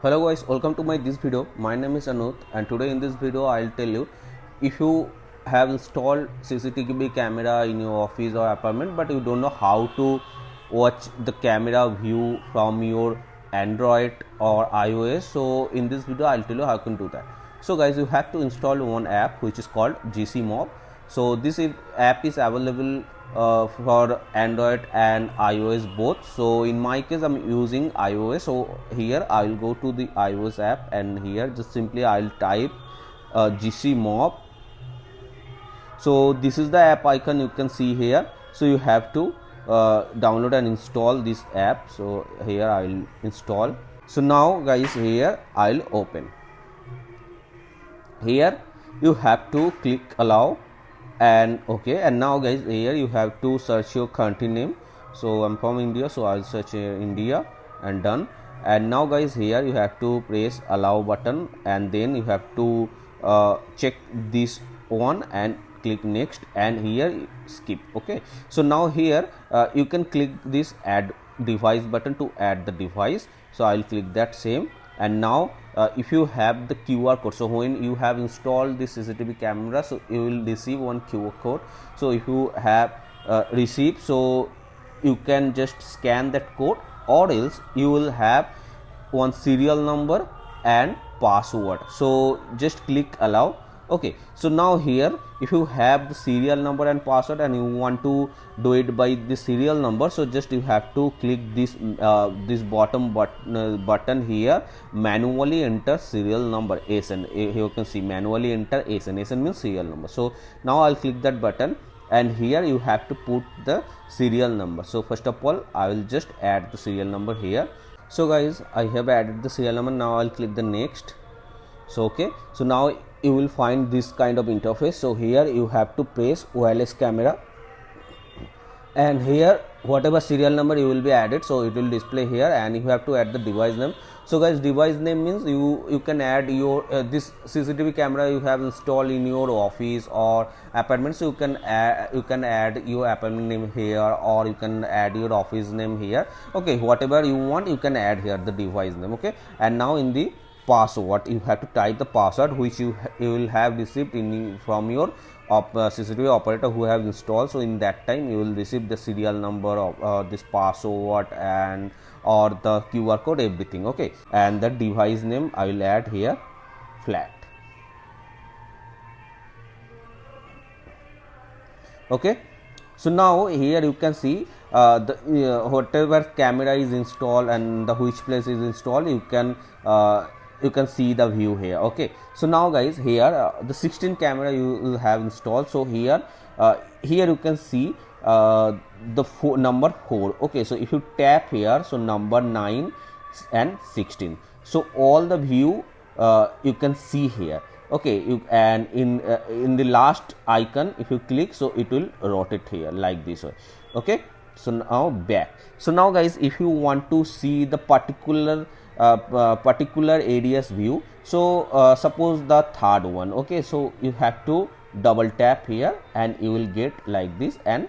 Hello guys, welcome to this video. My name is Anuth and today in this video I'll tell you if you have installed CCTV camera in your office or apartment but you don't know how to watch the camera view from your Android or iOS. So in this video I'll tell you how you can do that. So guys, you have to install one app which is called GCMob. So this app is available for Android and iOS both. So in my case I'm using iOS, so here I will go to the iOS app and here just simply I'll type GCMob. So this is the app icon you can see here. So you have to download and install this app. So here I'll install. So now guys, here I'll open. Here you have to click allow and okay, and now guys, here you have to search your country name. So I'm from India, so I'll search India and done. And now guys, here you have to press allow button and then you have to check this one and click next and here skip. Okay, so now here you can click this add device button to add the device. So I'll click that same. And now if you have the QR code, so when you have installed this CCTV camera, so you will receive one QR code. So if you have received, so you can just scan that code, or else you will have one serial number and password. So just click allow. Okay, so now here if you have the serial number and password and you want to do it by the serial number, so just you have to click this this bottom button here, manually enter serial number SN. Here you can see manually enter SN. SN means serial number. So now I'll click that button and here you have to put the serial number. So first of all I will just add the serial number here. So guys, I have added the serial number. Now I'll click the next. So okay, so now you will find this kind of interface. So here you have to press wireless camera and here whatever serial number you will be added, so it will display here, and you have to add the device name. So guys, device name means you can add your this CCTV camera you have installed in your office or apartment, so you can add your apartment name here, or you can add your office name here. Okay, whatever you want you can add here the device name. Okay, and now in the password you have to type the password which you will have received from your CCTV operator who have installed. So in that time you will receive the serial number of this password and or the QR code, everything. Okay, and the device name I will add here flat. Okay, so now here you can see whatever camera is installed and the which place is installed, you can see the view here. Okay, so now guys, here the 16 camera you will have installed. So here you can see the number 4. Okay, so if you tap here, so number 9 and 16, so all the view you can see here. Okay, and in the last icon if you click, so it will rotate here like this way. Okay, so now back. So now guys, if you want to see the particular areas view, so suppose the third one. Okay, so you have to double tap here and you will get like this, and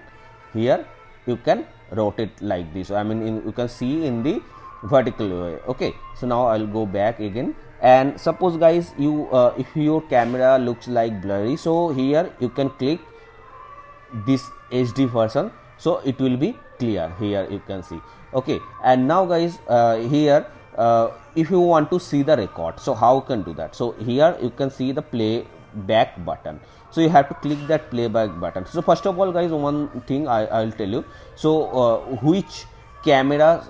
here you can rotate like this. I mean you can see in the vertical way. Okay, so now I'll go back again, and suppose guys you if your camera looks like blurry, so here you can click this HD version, so it will be clear. Here you can see. Okay, and now guys, here if you want to see the record, so how you can do that? So here you can see the playback button, so you have to click that playback button. So first of all guys, one thing I'll tell you. So which camera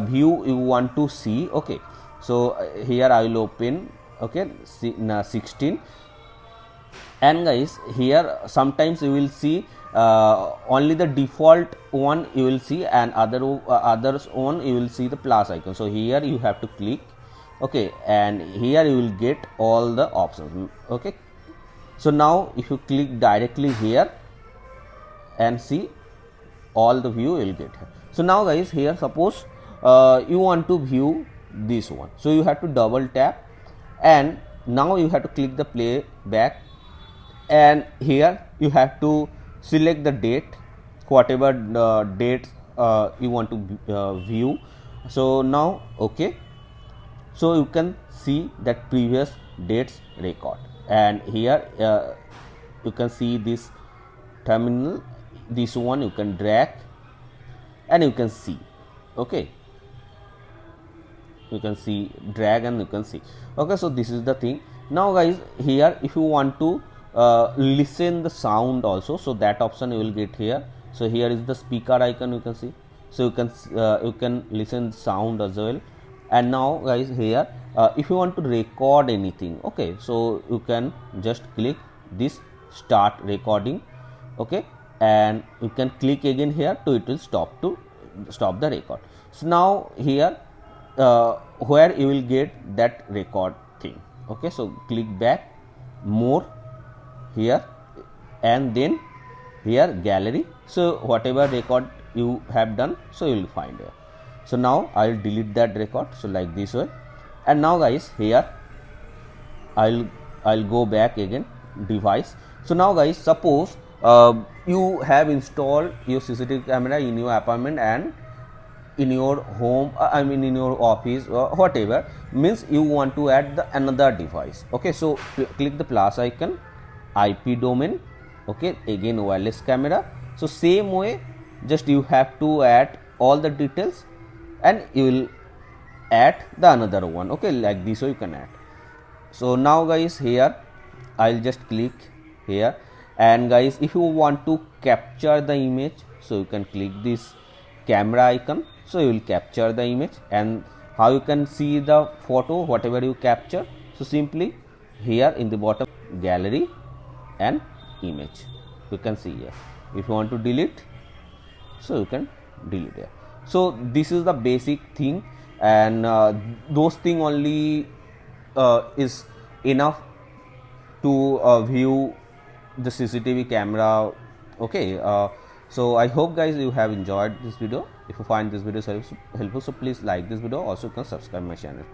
view you want to see. Okay, so here I will open. Okay, 16, and guys, here sometimes you will see only the default one you will see, and others one you will see the plus icon. So here you have to click. Okay, and here you will get all the options. Okay, so now if you click directly here and see all the view you will get here. So now guys, here suppose you want to view this one, so you have to double tap and now you have to click the playback, and here you have to select the date, whatever date you want to view. So now okay, so you can see that previous dates record. And here you can see this terminal, this one you can drag and you can see. Okay, you can see, drag and you can see. Okay, so this is the thing. Now guys, here if you want to listen the sound also, so that option you will get here. So here is the speaker icon, you can see, so you can listen sound as well. And now guys, here if you want to record anything, okay, so you can just click this start recording. Okay, and you can click again here to it will stop the record. So now here where you will get that record thing. Okay, so click back, more here, and then here gallery. So whatever record you have done, so you will find here. So now I will delete that record, so like this way. And now guys, here I'll go back again, device. So now guys, suppose you have installed your CCTV camera in your apartment and in your home, I mean in your office or whatever, means you want to add the another device. Okay, so click the plus icon, IP domain. Okay, again wireless camera. So same way, just you have to add all the details and you will add the another one. Okay, like this way you can add. So now guys, here I'll just click here, and guys, if you want to capture the image, so you can click this camera icon, so you will capture the image. And how you can see the photo, whatever you capture, so simply here in the bottom, gallery and image, you can see here. If you want to delete, so you can delete here. So this is the basic thing, and those thing only is enough to view the CCTV camera. Okay, so I hope guys you have enjoyed this video. If you find this video helpful, so please like this video. Also you can subscribe my channel.